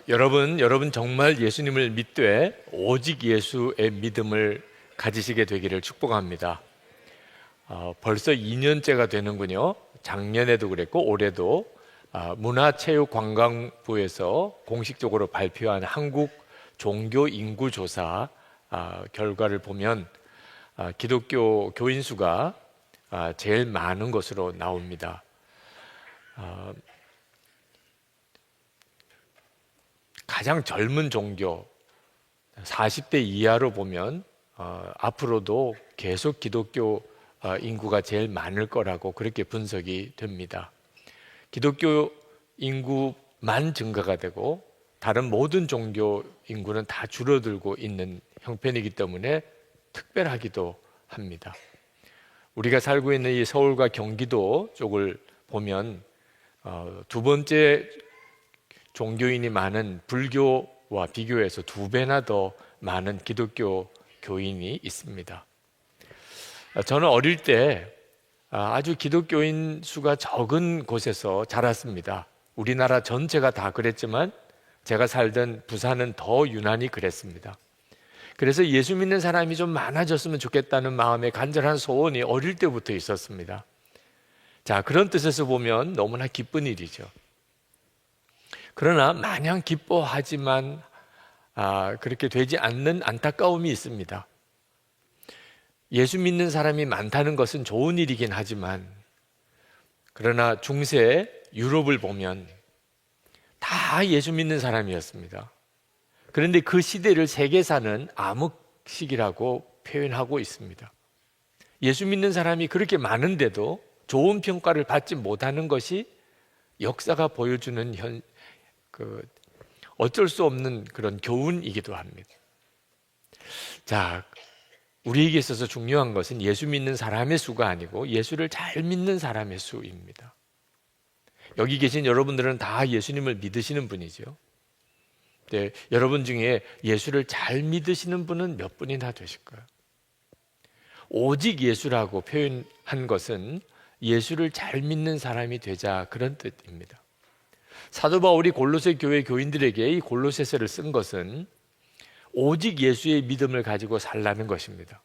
여러분 정말 예수님을 믿되 오직 예수의 믿음을 가지시게 되기를 축복합니다. 벌써 2년째가 되는군요. 작년에도 그랬고 올해도 문화체육관광부에서 공식적으로 발표한 한국 종교 인구 조사 결과를 보면 기독교 교인 수가 제일 많은 것으로 나옵니다. 가장 젊은 종교 40대 이하로 보면 앞으로도 계속 기독교 인구가 제일 많을 거라고 그렇게 분석이 됩니다. 기독교 인구만 증가가 되고 다른 모든 종교 인구는 다 줄어들고 있는 형편이기 때문에 특별하기도 합니다. 우리가 살고 있는 이 서울과 경기도 쪽을 보면 두 번째 종교인이 많은 불교와 비교해서 2배나 더 많은 기독교 교인이 있습니다. 저는 어릴 때 아주 기독교인 수가 적은 곳에서 자랐습니다. 우리나라 전체가 다 그랬지만 제가 살던 부산은 더 유난히 그랬습니다. 그래서 예수 믿는 사람이 좀 많아졌으면 좋겠다는 마음에 간절한 소원이 어릴 때부터 있었습니다. 자, 그런 뜻에서 보면 너무나 기쁜 일이죠. 그러나 마냥 기뻐하지만 그렇게 되지 않는 안타까움이 있습니다. 예수 믿는 사람이 많다는 것은 좋은 일이긴 하지만 그러나 중세 유럽을 보면 다 예수 믿는 사람이었습니다. 그런데 그 시대를 세계사는 암흑시기라고 표현하고 있습니다. 예수 믿는 사람이 그렇게 많은데도 좋은 평가를 받지 못하는 것이 역사가 보여주는 어쩔 수 없는 그런 교훈이기도 합니다. 자, 우리에게 있어서 중요한 것은 예수 믿는 사람의 수가 아니고 예수를 잘 믿는 사람의 수입니다. 여기 계신 여러분들은 다 예수님을 믿으시는 분이죠. 네, 여러분 중에 예수를 잘 믿으시는 분은 몇 분이나 되실까요? 오직 예수라고 표현한 것은 예수를 잘 믿는 사람이 되자 그런 뜻입니다. 사도 바울이 골로새 교회 교인들에게 이 골로새서를 쓴 것은 오직 예수의 믿음을 가지고 살라는 것입니다.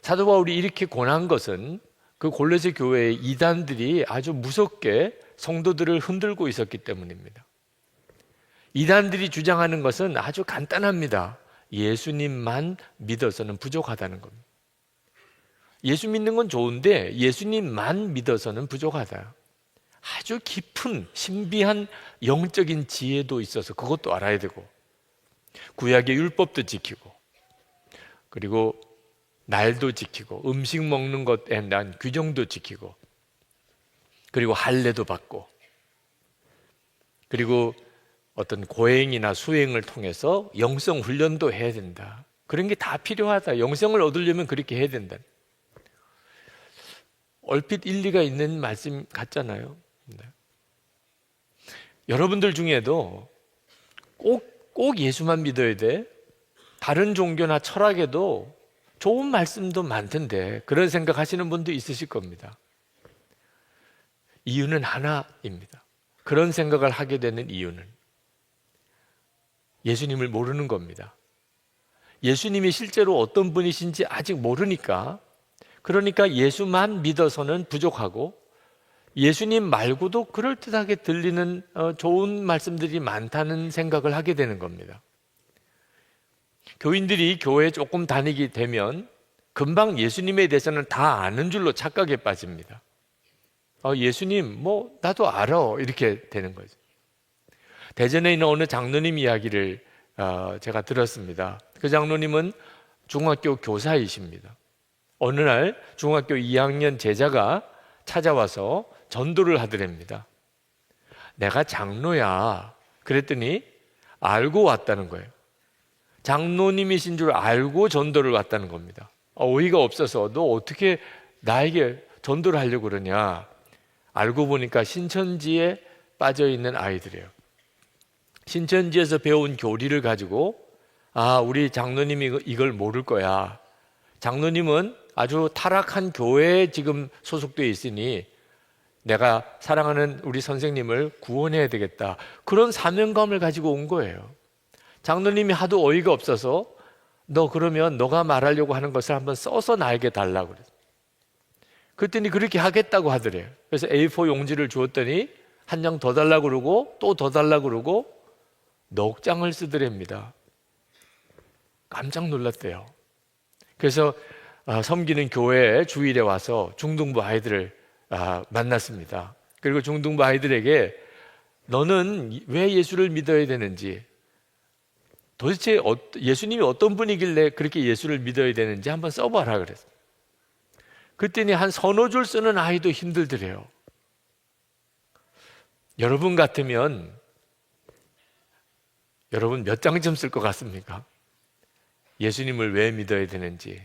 사도 바울이 이렇게 권한 것은 그 골로새 교회의 이단들이 아주 무섭게 성도들을 흔들고 있었기 때문입니다. 이단들이 주장하는 것은 아주 간단합니다. 예수님만 믿어서는 부족하다는 겁니다. 예수 믿는 건 좋은데 예수님만 믿어서는 부족하다. 아주 깊은 신비한 영적인 지혜도 있어서 그것도 알아야 되고 구약의 율법도 지키고 그리고 날도 지키고 음식 먹는 것에 대한 규정도 지키고 그리고 할례도 받고 그리고 어떤 고행이나 수행을 통해서 영성 훈련도 해야 된다. 그런 게 다 필요하다. 영성을 얻으려면 그렇게 해야 된다. 얼핏 일리가 있는 말씀 같잖아요. 네. 여러분들 중에도 꼭 예수만 믿어야 돼. 다른 종교나 철학에도 좋은 말씀도 많던데 그런 생각하시는 분도 있으실 겁니다. 이유는 하나입니다. 그런 생각을 하게 되는 이유는 예수님을 모르는 겁니다. 예수님이 실제로 어떤 분이신지 아직 모르니까 그러니까 예수만 믿어서는 부족하고 예수님 말고도 그럴듯하게 들리는 좋은 말씀들이 많다는 생각을 하게 되는 겁니다. 교인들이 교회에 조금 다니게 되면 금방 예수님에 대해서는 다 아는 줄로 착각에 빠집니다. 예수님 나도 알아 이렇게 되는 거죠. 대전에 있는 어느 장로님 이야기를 제가 들었습니다. 그 장로님은 중학교 교사이십니다. 어느 날 중학교 2학년 제자가 찾아와서 전도를 하더랍니다. 내가 장로야. 그랬더니 알고 왔다는 거예요. 장로님이신 줄 알고 전도를 왔다는 겁니다. 어이가 없어서 너 어떻게 나에게 전도를 하려고 그러냐. 알고 보니까 신천지에 빠져있는 아이들이에요. 신천지에서 배운 교리를 가지고 우리 장로님이 이걸 모를 거야. 장로님은 아주 타락한 교회에 지금 소속되어 있으니 내가 사랑하는 우리 선생님을 구원해야 되겠다. 그런 사명감을 가지고 온 거예요. 장로님이 하도 어이가 없어서 너 그러면 너가 말하려고 하는 것을 한번 써서 나에게 달라고 그랬어요. 그랬더니 그렇게 하겠다고 하더래요. 그래서 A4 용지를 주었더니 한 장 더 달라고 그러고 또 더 달라고 그러고 넉 장을 쓰더랍니다. 깜짝 놀랐대요. 그래서 섬기는 교회에 주일에 와서 중등부 아이들을 만났습니다. 그리고 중등부 아이들에게 너는 왜 예수를 믿어야 되는지, 도대체 예수님이 어떤 분이길래 그렇게 예수를 믿어야 되는지 한번 써봐라 그랬어요. 그랬더니 한 서너 줄 쓰는 아이도 힘들더래요. 여러분 같으면 여러분 몇 장쯤 쓸 것 같습니까? 예수님을 왜 믿어야 되는지,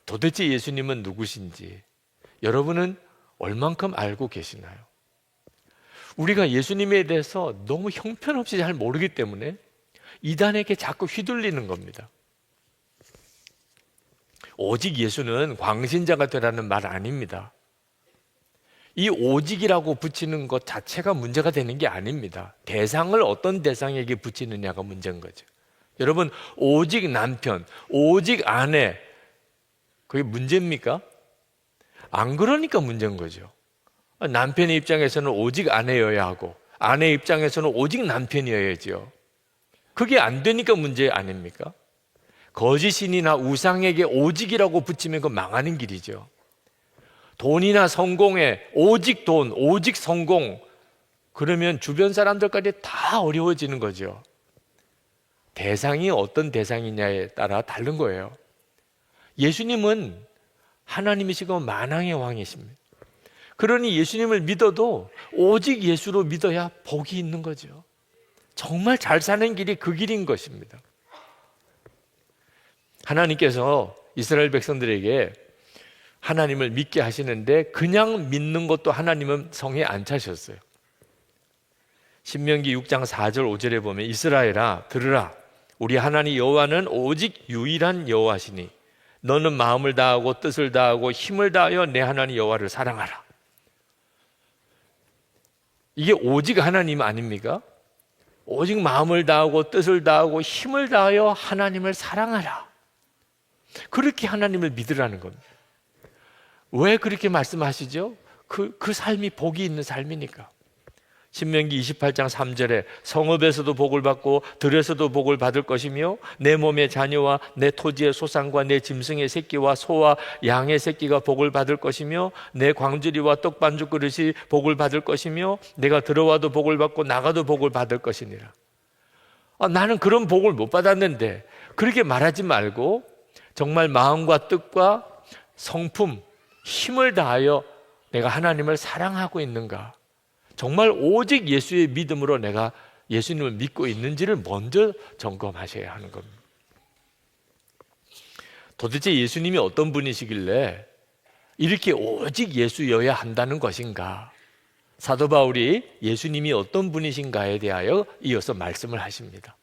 도대체 예수님은 누구신지 여러분은 얼만큼 알고 계시나요? 우리가 예수님에 대해서 너무 형편없이 잘 모르기 때문에 이단에게 자꾸 휘둘리는 겁니다. 오직 예수는 광신자가 되라는 말 아닙니다. 이 오직이라고 붙이는 것 자체가 문제가 되는 게 아닙니다. 대상을 어떤 대상에게 붙이느냐가 문제인 거죠. 여러분, 오직 남편, 오직 아내, 그게 문제입니까? 안 그러니까 문제인 거죠. 남편의 입장에서는 오직 아내여야 하고 아내 입장에서는 오직 남편이어야죠. 그게 안 되니까 문제 아닙니까? 거짓신이나 우상에게 오직이라고 붙이면 그건 망하는 길이죠. 돈이나 성공에 오직 돈, 오직 성공, 그러면 주변 사람들까지 다 어려워지는 거죠. 대상이 어떤 대상이냐에 따라 다른 거예요. 예수님은 하나님이시고 만왕의 왕이십니다. 그러니 예수님을 믿어도 오직 예수로 믿어야 복이 있는 거죠. 정말 잘 사는 길이 그 길인 것입니다. 하나님께서 이스라엘 백성들에게 하나님을 믿게 하시는데 그냥 믿는 것도 하나님은 성에 안 차셨어요. 신명기 6장 4절 5절에 보면 이스라엘아 들으라, 우리 하나님 여호와는 오직 유일한 여호와시니 너는 마음을 다하고 뜻을 다하고 힘을 다하여 내 하나님 여호와를 사랑하라. 이게 오직 하나님 아닙니까? 오직 마음을 다하고 뜻을 다하고 힘을 다하여 하나님을 사랑하라. 그렇게 하나님을 믿으라는 겁니다. 왜 그렇게 말씀하시죠? 그 삶이 복이 있는 삶이니까. 신명기 28장 3절에 성읍에서도 복을 받고 들에서도 복을 받을 것이며 내 몸의 자녀와 내 토지의 소산과 내 짐승의 새끼와 소와 양의 새끼가 복을 받을 것이며 내 광주리와 떡반죽 그릇이 복을 받을 것이며 내가 들어와도 복을 받고 나가도 복을 받을 것이니라. 나는 그런 복을 못 받았는데, 그렇게 말하지 말고 정말 마음과 뜻과 성품, 힘을 다하여 내가 하나님을 사랑하고 있는가, 정말 오직 예수의 믿음으로 내가 예수님을 믿고 있는지를 먼저 점검하셔야 하는 겁니다. 도대체 예수님이 어떤 분이시길래 이렇게 오직 예수여야 한다는 것인가? 사도 바울이 예수님이 어떤 분이신가에 대하여 이어서 말씀을 하십니다.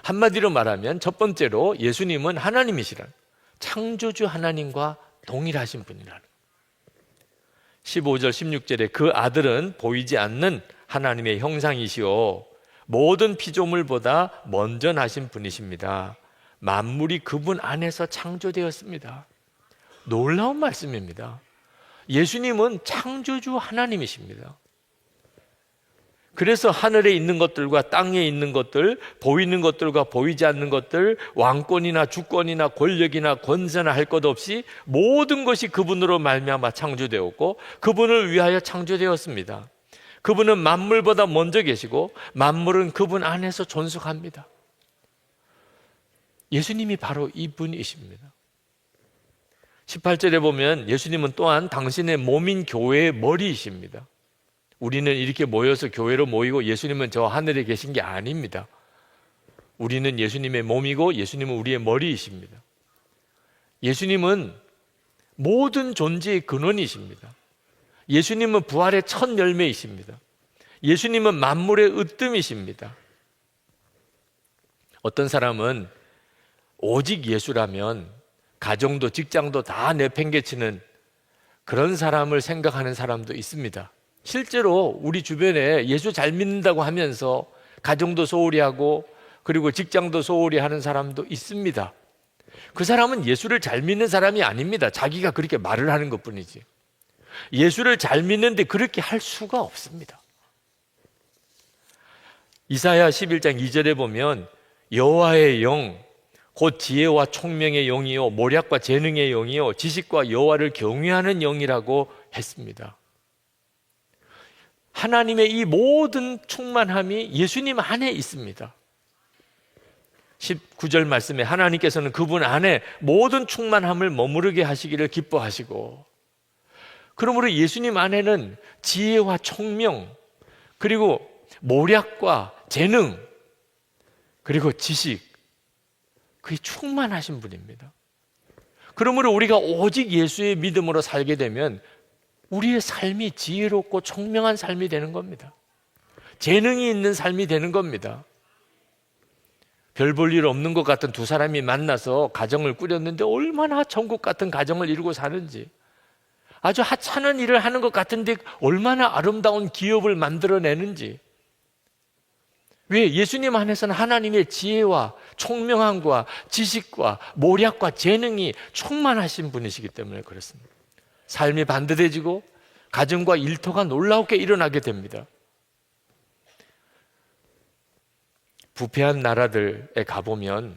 한마디로 말하면 첫 번째로 예수님은 하나님이시라는, 창조주 하나님과 동일하신 분이라는. 15절 16절에 그 아들은 보이지 않는 하나님의 형상이시오 모든 피조물보다 먼저 나신 분이십니다. 만물이 그분 안에서 창조되었습니다. 놀라운 말씀입니다. 예수님은 창조주 하나님이십니다. 그래서 하늘에 있는 것들과 땅에 있는 것들, 보이는 것들과 보이지 않는 것들, 왕권이나 주권이나 권력이나 권세나 할 것 없이 모든 것이 그분으로 말미암아 창조되었고 그분을 위하여 창조되었습니다. 그분은 만물보다 먼저 계시고 만물은 그분 안에서 존속합니다. 예수님이 바로 이분이십니다. 18절에 보면 예수님은 또한 당신의 몸인 교회의 머리이십니다. 우리는 이렇게 모여서 교회로 모이고 예수님은 저 하늘에 계신 게 아닙니다. 우리는 예수님의 몸이고 예수님은 우리의 머리이십니다. 예수님은 모든 존재의 근원이십니다. 예수님은 부활의 첫 열매이십니다. 예수님은 만물의 으뜸이십니다. 어떤 사람은 오직 예수라면 가정도 직장도 다 내팽개치는 그런 사람을 생각하는 사람도 있습니다. 실제로 우리 주변에 예수 잘 믿는다고 하면서 가정도 소홀히 하고 그리고 직장도 소홀히 하는 사람도 있습니다. 그 사람은 예수를 잘 믿는 사람이 아닙니다. 자기가 그렇게 말을 하는 것뿐이지. 예수를 잘 믿는데 그렇게 할 수가 없습니다. 이사야 11장 2절에 보면 여호와의 영, 곧 지혜와 총명의 영이요 모략과 재능의 영이요 지식과 여호와를 경외하는 영이라고 했습니다. 하나님의 이 모든 충만함이 예수님 안에 있습니다. 19절 말씀에 하나님께서는 그분 안에 모든 충만함을 머무르게 하시기를 기뻐하시고, 그러므로 예수님 안에는 지혜와 총명, 그리고 모략과 재능, 그리고 지식, 그게 충만하신 분입니다. 그러므로 우리가 오직 예수의 믿음으로 살게 되면 우리의 삶이 지혜롭고 총명한 삶이 되는 겁니다. 재능이 있는 삶이 되는 겁니다. 별 볼 일 없는 것 같은 두 사람이 만나서 가정을 꾸렸는데 얼마나 천국 같은 가정을 이루고 사는지, 아주 하찮은 일을 하는 것 같은데 얼마나 아름다운 기업을 만들어내는지. 왜? 예수님 안에서는 하나님의 지혜와 총명함과 지식과 모략과 재능이 충만하신 분이시기 때문에 그렇습니다. 삶이 반듯해지고 가정과 일터가 놀랍게 일어나게 됩니다. 부패한 나라들에 가보면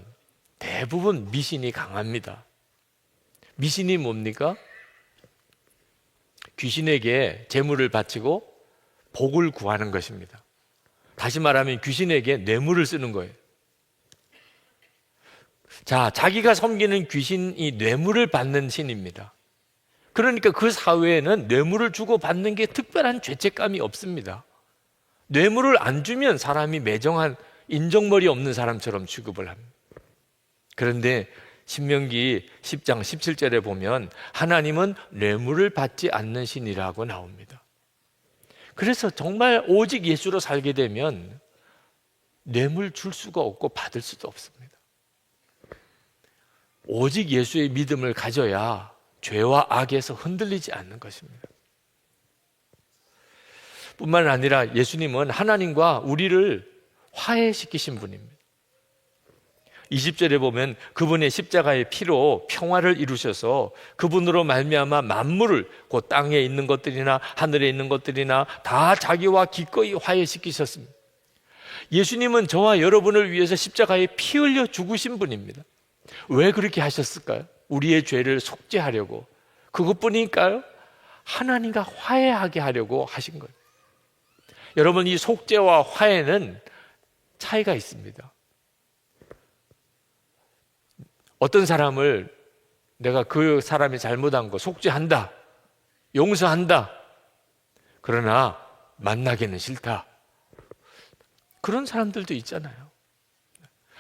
대부분 미신이 강합니다. 미신이 뭡니까? 귀신에게 재물을 바치고 복을 구하는 것입니다. 다시 말하면 귀신에게 뇌물을 쓰는 거예요. 자, 자기가 섬기는 귀신이 뇌물을 받는 신입니다. 그러니까 그 사회에는 뇌물을 주고 받는 게 특별한 죄책감이 없습니다. 뇌물을 안 주면 사람이 매정한 인정머리 없는 사람처럼 취급을 합니다. 그런데 신명기 10장 17절에 보면 하나님은 뇌물을 받지 않는 신이라고 나옵니다. 그래서 정말 오직 예수로 살게 되면 뇌물 줄 수가 없고 받을 수도 없습니다. 오직 예수의 믿음을 가져야 죄와 악에서 흔들리지 않는 것입니다. 뿐만 아니라 예수님은 하나님과 우리를 화해시키신 분입니다. 20절에 보면 그분의 십자가의 피로 평화를 이루셔서 그분으로 말미암아 만물을, 곧 땅에 있는 것들이나 하늘에 있는 것들이나 다 자기와 기꺼이 화해시키셨습니다. 예수님은 저와 여러분을 위해서 십자가에 피 흘려 죽으신 분입니다. 왜 그렇게 하셨을까요? 우리의 죄를 속죄하려고. 그것뿐일까요? 하나님과 화해하게 하려고 하신 거예요. 여러분, 이 속죄와 화해는 차이가 있습니다. 어떤 사람을 내가 그 사람이 잘못한 거 속죄한다, 용서한다, 그러나 만나기는 싫다, 그런 사람들도 있잖아요.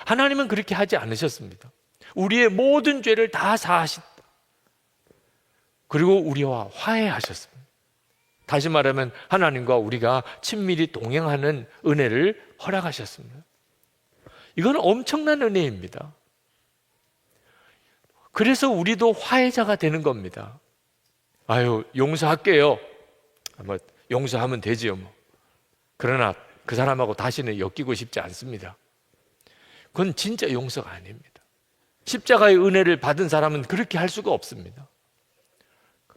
하나님은 그렇게 하지 않으셨습니다. 우리의 모든 죄를 다 사하셨다. 그리고 우리와 화해하셨습니다. 다시 말하면 하나님과 우리가 친밀히 동행하는 은혜를 허락하셨습니다. 이건 엄청난 은혜입니다. 그래서 우리도 화해자가 되는 겁니다. 아유, 용서할게요. 뭐 용서하면 되지요, 뭐. 그러나 그 사람하고 다시는 엮이고 싶지 않습니다. 그건 진짜 용서가 아닙니다. 십자가의 은혜를 받은 사람은 그렇게 할 수가 없습니다.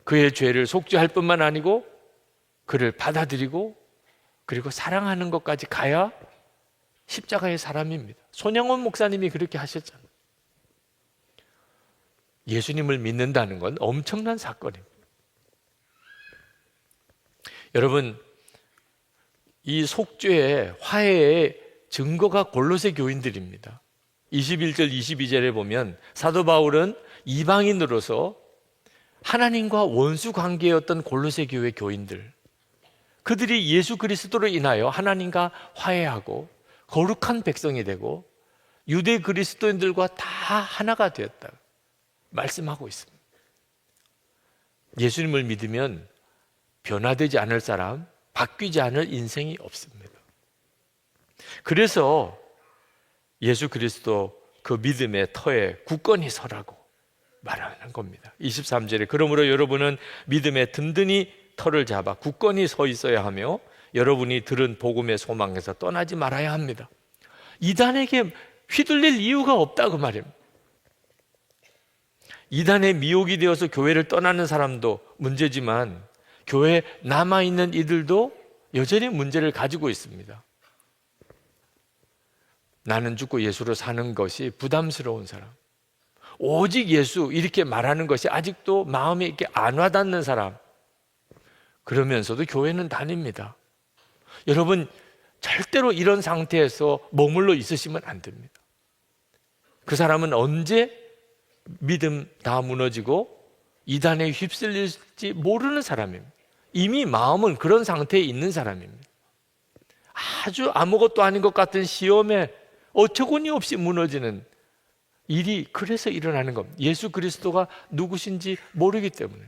그의 죄를 속죄할 뿐만 아니고 그를 받아들이고 그리고 사랑하는 것까지 가야 십자가의 사람입니다. 손양원 목사님이 그렇게 하셨잖아요. 예수님을 믿는다는 건 엄청난 사건입니다. 여러분, 이 속죄의 화해의 증거가 골로새 교인들입니다. 21절 22절에 보면 사도 바울은 이방인으로서 하나님과 원수 관계였던 골로새 교회 교인들, 그들이 예수 그리스도로 인하여 하나님과 화해하고 거룩한 백성이 되고 유대 그리스도인들과 다 하나가 되었다 말씀하고 있습니다. 예수님을 믿으면 변화되지 않을 사람, 바뀌지 않을 인생이 없습니다. 그래서 예수 그리스도 그 믿음의 터에 굳건히 서라고 말하는 겁니다. 23절에 그러므로 여러분은 믿음에 든든히 털을 잡아 굳건히 서 있어야 하며 여러분이 들은 복음의 소망에서 떠나지 말아야 합니다. 이단에게 휘둘릴 이유가 없다 그 말입니다. 이단의 미혹이 되어서 교회를 떠나는 사람도 문제지만 교회에 남아있는 이들도 여전히 문제를 가지고 있습니다. 나는 죽고 예수로 사는 것이 부담스러운 사람, 오직 예수 이렇게 말하는 것이 아직도 마음에 이렇게 안 와닿는 사람, 그러면서도 교회는 다닙니다. 여러분 절대로 이런 상태에서 머물러 있으시면 안 됩니다. 그 사람은 언제 믿음 다 무너지고 이단에 휩쓸릴지 모르는 사람입니다. 이미 마음은 그런 상태에 있는 사람입니다. 아주 아무것도 아닌 것 같은 시험에 어처구니 없이 무너지는 일이 그래서 일어나는 겁니다. 예수 그리스도가 누구신지 모르기 때문에.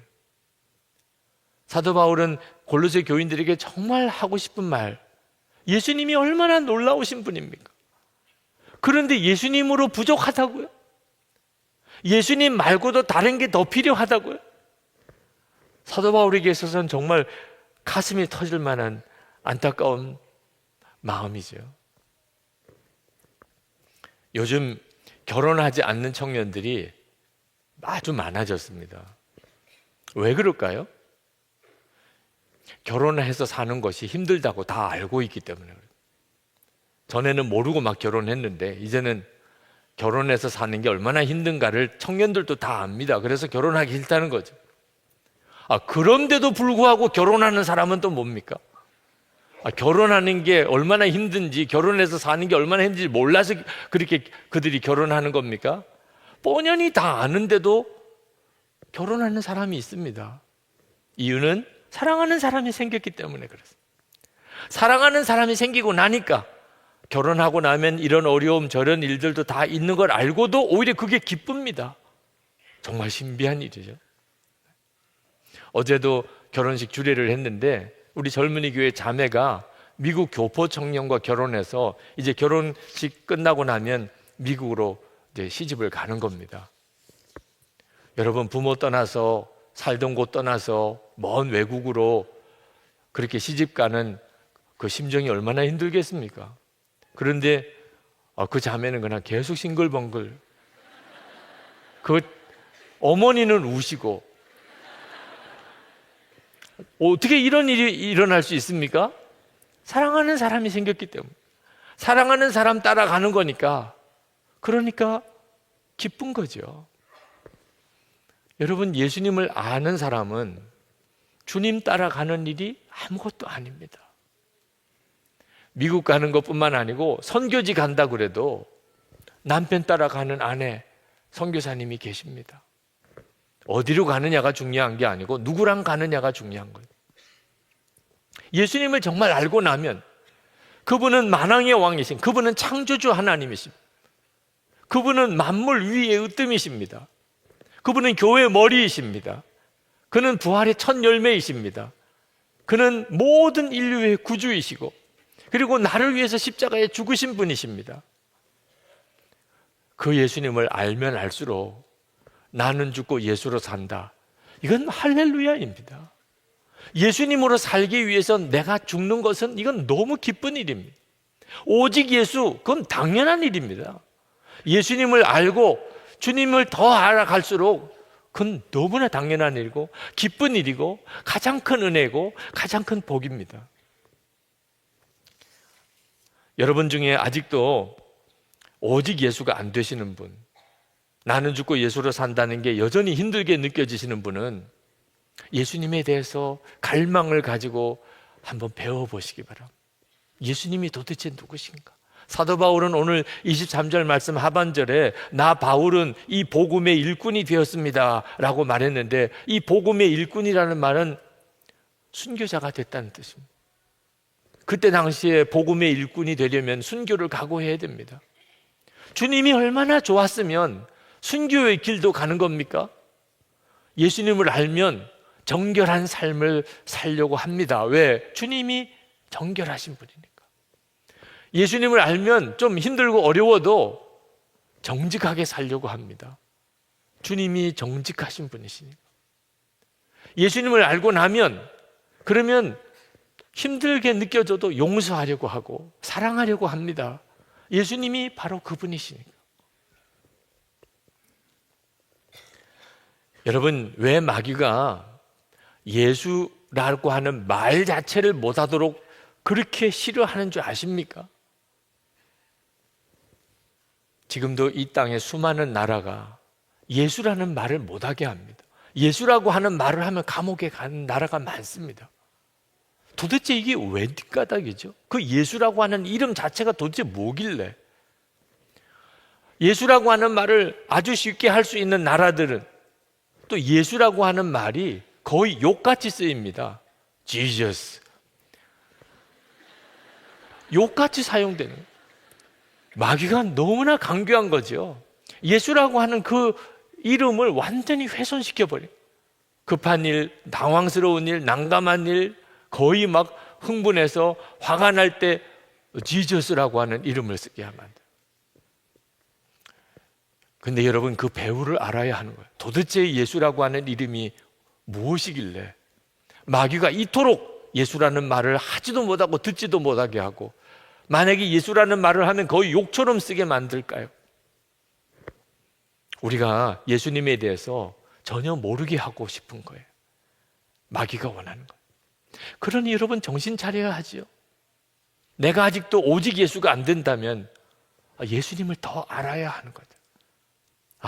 사도 바울은 골로새 교인들에게 정말 하고 싶은 말, 예수님이 얼마나 놀라우신 분입니까? 그런데 예수님으로 부족하다고요? 예수님 말고도 다른 게 더 필요하다고요? 사도 바울에게 있어서는 정말 가슴이 터질 만한 안타까운 마음이죠. 요즘 결혼하지 않는 청년들이 아주 많아졌습니다. 왜 그럴까요? 결혼해서 사는 것이 힘들다고 다 알고 있기 때문에 그래요. 전에는 모르고 막 결혼했는데 이제는 결혼해서 사는 게 얼마나 힘든가를 청년들도 다 압니다. 그래서 결혼하기 싫다는 거죠. 그런데도 불구하고 결혼하는 사람은 또 뭡니까? 결혼하는 게 얼마나 힘든지, 결혼해서 사는 게 얼마나 힘든지 몰라서 그렇게 그들이 결혼하는 겁니까? 뻔연히 다 아는데도 결혼하는 사람이 있습니다. 이유는 사랑하는 사람이 생겼기 때문에 그렇습니다. 사랑하는 사람이 생기고 나니까 결혼하고 나면 이런 어려움 저런 일들도 다 있는 걸 알고도 오히려 그게 기쁩니다. 정말 신비한 일이죠. 어제도 결혼식 주례를 했는데 우리 젊은이 교회 자매가 미국 교포 청년과 결혼해서 이제 결혼식 끝나고 나면 미국으로 이제 시집을 가는 겁니다. 여러분 부모 떠나서 살던 곳 떠나서 먼 외국으로 그렇게 시집 가는 그 심정이 얼마나 힘들겠습니까? 그런데 그 자매는 그냥 계속 싱글벙글. 그 어머니는 우시고 어떻게 이런 일이 일어날 수 있습니까? 사랑하는 사람이 생겼기 때문에. 사랑하는 사람 따라가는 거니까. 그러니까 기쁜 거죠. 여러분 예수님을 아는 사람은 주님 따라가는 일이 아무것도 아닙니다. 미국 가는 것뿐만 아니고 선교지 간다 그래도 남편 따라가는 아내 선교사님이 계십니다. 어디로 가느냐가 중요한 게 아니고 누구랑 가느냐가 중요한 거예요. 예수님을 정말 알고 나면 그분은 만왕의 왕이신, 그분은 창조주 하나님이십니다. 그분은 만물 위의 으뜸이십니다. 그분은 교회의 머리이십니다. 그는 부활의 첫 열매이십니다. 그는 모든 인류의 구주이시고 그리고 나를 위해서 십자가에 죽으신 분이십니다. 그 예수님을 알면 알수록 나는 죽고 예수로 산다. 이건 할렐루야입니다. 예수님으로 살기 위해서 내가 죽는 것은 이건 너무 기쁜 일입니다. 오직 예수, 그건 당연한 일입니다. 예수님을 알고 주님을 더 알아갈수록 그건 너무나 당연한 일이고 기쁜 일이고 가장 큰 은혜고 가장 큰 복입니다. 여러분 중에 아직도 오직 예수가 안 되시는 분, 나는 죽고 예수로 산다는 게 여전히 힘들게 느껴지시는 분은 예수님에 대해서 갈망을 가지고 한번 배워보시기 바랍니다. 예수님이 도대체 누구신가? 사도 바울은 오늘 23절 말씀 하반절에 나 바울은 이 복음의 일꾼이 되었습니다 라고 말했는데 이 복음의 일꾼이라는 말은 순교자가 됐다는 뜻입니다. 그때 당시에 복음의 일꾼이 되려면 순교를 각오해야 됩니다. 주님이 얼마나 좋았으면 순교의 길도 가는 겁니까? 예수님을 알면 정결한 삶을 살려고 합니다. 왜? 주님이 정결하신 분이니까. 예수님을 알면 좀 힘들고 어려워도 정직하게 살려고 합니다. 주님이 정직하신 분이시니까. 예수님을 알고 나면 그러면 힘들게 느껴져도 용서하려고 하고 사랑하려고 합니다. 예수님이 바로 그분이시니까. 여러분, 왜 마귀가 예수라고 하는 말 자체를 못하도록 그렇게 싫어하는 줄 아십니까? 지금도 이 땅에 수많은 나라가 예수라는 말을 못하게 합니다. 예수라고 하는 말을 하면 감옥에 가는 나라가 많습니다. 도대체 이게 왜 뒷가닥이죠? 그 예수라고 하는 이름 자체가 도대체 뭐길래? 예수라고 하는 말을 아주 쉽게 할 수 있는 나라들은 또 예수라고 하는 말이 거의 욕같이 쓰입니다. Jesus. 욕같이 사용되는 거예요. 마귀가 너무나 강교한 거죠. 예수라고 하는 그 이름을 완전히 훼손시켜버려요. 급한 일, 당황스러운 일, 난감한 일, 거의 막 흥분해서 화가 날 때 지저스라고 하는 이름을 쓰게 하면 안 돼요. 근데 여러분, 그 배우를 알아야 하는 거예요. 도대체 예수라고 하는 이름이 무엇이길래 마귀가 이토록 예수라는 말을 하지도 못하고 듣지도 못하게 하고, 만약에 예수라는 말을 하면 거의 욕처럼 쓰게 만들까요? 우리가 예수님에 대해서 전혀 모르게 하고 싶은 거예요. 마귀가 원하는 거예요. 그러니 여러분, 정신 차려야 하지요. 내가 아직도 오직 예수가 안 된다면 예수님을 더 알아야 하는 거죠.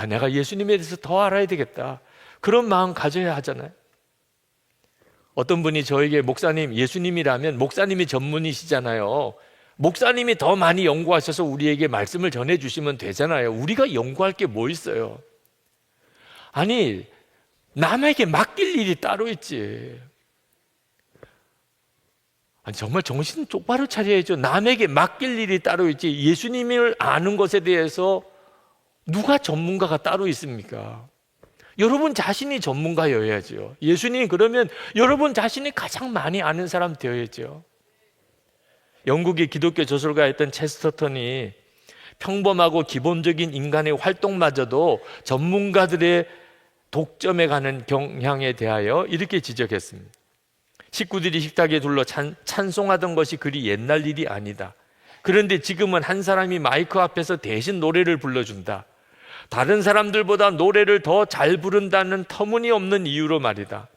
내가 예수님에 대해서 더 알아야 되겠다, 그런 마음 가져야 하잖아요. 어떤 분이 저에게, 목사님, 예수님이라면 목사님이 전문이시잖아요. 목사님이 더 많이 연구하셔서 우리에게 말씀을 전해주시면 되잖아요. 우리가 연구할 게 뭐 있어요? 아니, 남에게 맡길 일이 따로 있지. 아니, 정말 정신 똑바로 차려야죠. 남에게 맡길 일이 따로 있지, 예수님을 아는 것에 대해서 누가 전문가가 따로 있습니까? 여러분 자신이 전문가여야죠. 예수님, 그러면 여러분 자신이 가장 많이 아는 사람 되어야죠. 영국의 기독교 저술가였던 체스터턴이 평범하고 기본적인 인간의 활동마저도 전문가들의 독점에 가는 경향에 대하여 이렇게 지적했습니다. 식구들이 식탁에 둘러 찬송하던 것이 그리 옛날 일이 아니다. 그런데 지금은 한 사람이 마이크 앞에서 대신 노래를 불러준다. 다른 사람들보다 노래를 더 잘 부른다는 터무니없는 이유로 말이다.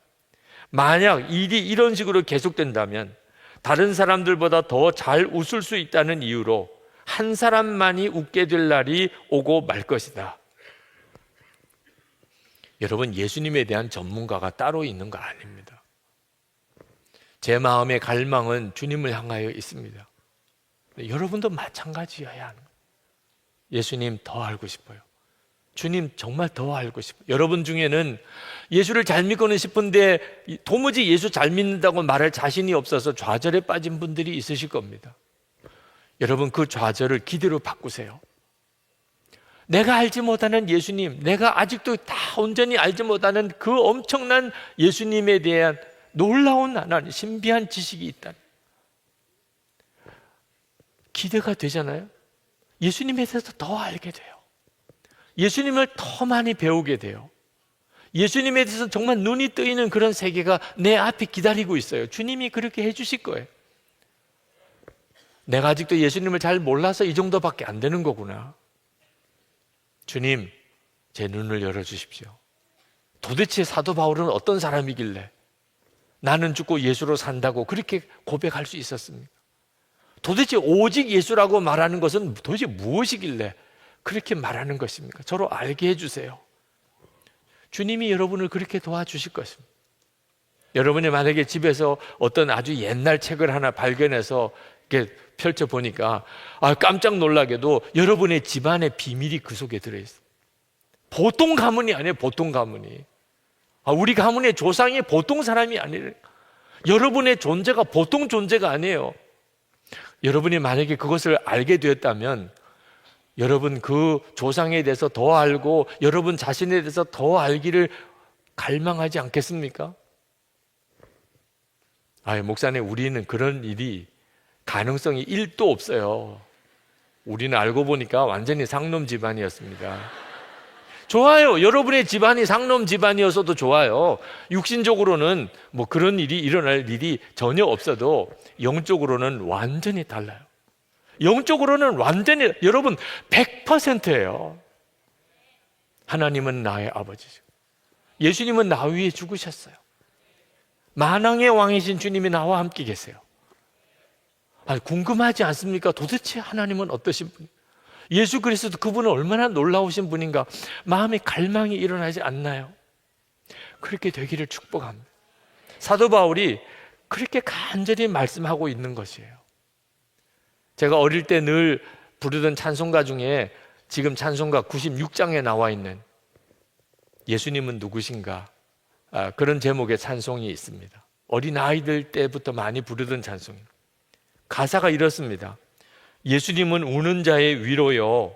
만약 일이 이런 식으로 계속된다면 다른 사람들보다 더 잘 웃을 수 있다는 이유로 한 사람만이 웃게 될 날이 오고 말 것이다. 여러분, 예수님에 대한 전문가가 따로 있는 거 아닙니다. 제 마음의 갈망은 주님을 향하여 있습니다. 여러분도 마찬가지여야 하는 거예요. 예수님 더 알고 싶어요. 주님 정말 더 알고 싶어요. 여러분 중에는 예수를 잘 믿고는 싶은데 도무지 예수 잘 믿는다고 말할 자신이 없어서 좌절에 빠진 분들이 있으실 겁니다. 여러분, 그 좌절을 기대로 바꾸세요. 내가 알지 못하는 예수님, 내가 아직도 다 온전히 알지 못하는 그 엄청난 예수님에 대한 놀라운 하나님, 신비한 지식이 있다. 기대가 되잖아요. 예수님에 대해서 더 알게 돼요. 예수님을 더 많이 배우게 돼요. 예수님에 대해서 정말 눈이 뜨이는 그런 세계가 내 앞에 기다리고 있어요. 주님이 그렇게 해주실 거예요. 내가 아직도 예수님을 잘 몰라서 이 정도밖에 안 되는 거구나. 주님, 제 눈을 열어주십시오. 도대체 사도 바울은 어떤 사람이길래 나는 죽고 예수로 산다고 그렇게 고백할 수 있었습니까? 도대체 오직 예수라고 말하는 것은 도대체 무엇이길래 그렇게 말하는 것입니까? 저로 알게 해주세요. 주님이 여러분을 그렇게 도와주실 것입니다. 여러분이 만약에 집에서 어떤 아주 옛날 책을 하나 발견해서 이렇게 펼쳐보니까 깜짝 놀라게도 여러분의 집안의 비밀이 그 속에 들어있어요. 보통 가문이 아니에요. 보통 가문이. 우리 가문의 조상이 보통 사람이 아니에요. 여러분의 존재가 보통 존재가 아니에요. 여러분이 만약에 그것을 알게 되었다면 여러분 그 조상에 대해서 더 알고 여러분 자신에 대해서 더 알기를 갈망하지 않겠습니까? 목사님, 우리는 그런 일이 가능성이 1도 없어요. 우리는 알고 보니까 완전히 상놈 집안이었습니다. 좋아요. 여러분의 집안이 상놈 집안이어서도 좋아요. 육신적으로는 뭐 그런 일이 일어날 일이 전혀 없어도 영적으로는 완전히 달라요. 영적으로는 완전히, 여러분 100%예요. 하나님은 나의 아버지죠. 예수님은 나 위에 죽으셨어요. 만왕의 왕이신 주님이 나와 함께 계세요. 아니, 궁금하지 않습니까? 도대체 하나님은 어떠신 분이? 예수 그리스도 그분은 얼마나 놀라우신 분인가? 마음에 갈망이 일어나지 않나요? 그렇게 되기를 축복합니다. 사도 바울이 그렇게 간절히 말씀하고 있는 것이에요. 제가 어릴 때 늘 부르던 찬송가 중에 지금 찬송가 96장에 나와 있는 예수님은 누구신가? 그런 제목의 찬송이 있습니다. 어린아이들 때부터 많이 부르던 찬송입니다. 가사가 이렇습니다. 예수님은 우는 자의 위로요,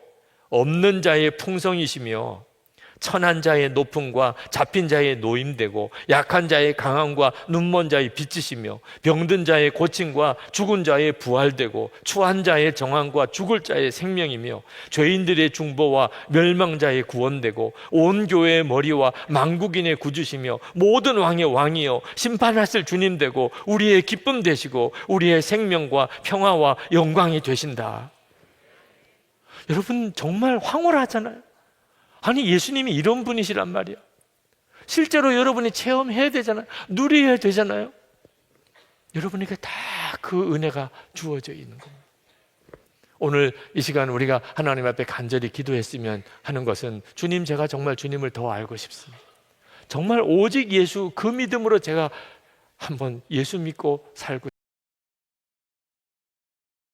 없는 자의 풍성이시며 천한 자의 높음과 잡힌 자의 노임되고 약한 자의 강함과 눈먼 자의 빛이시며 병든 자의 고침과 죽은 자의 부활되고 추한 자의 정함과 죽을 자의 생명이며 죄인들의 중보와 멸망자의 구원되고 온 교회의 머리와 만국인의 구주시며 모든 왕의 왕이요 심판하실 주님 되고 우리의 기쁨 되시고 우리의 생명과 평화와 영광이 되신다. 여러분 정말 황홀하잖아요. 아니, 예수님이 이런 분이시란 말이야. 실제로 여러분이 체험해야 되잖아요. 누려야 되잖아요. 여러분에게 다 그 은혜가 주어져 있는 겁니다. 오늘 이 시간 우리가 하나님 앞에 간절히 기도했으면 하는 것은, 주님, 제가 정말 주님을 더 알고 싶습니다. 정말 오직 예수, 그 믿음으로 제가 한번 예수 믿고 살고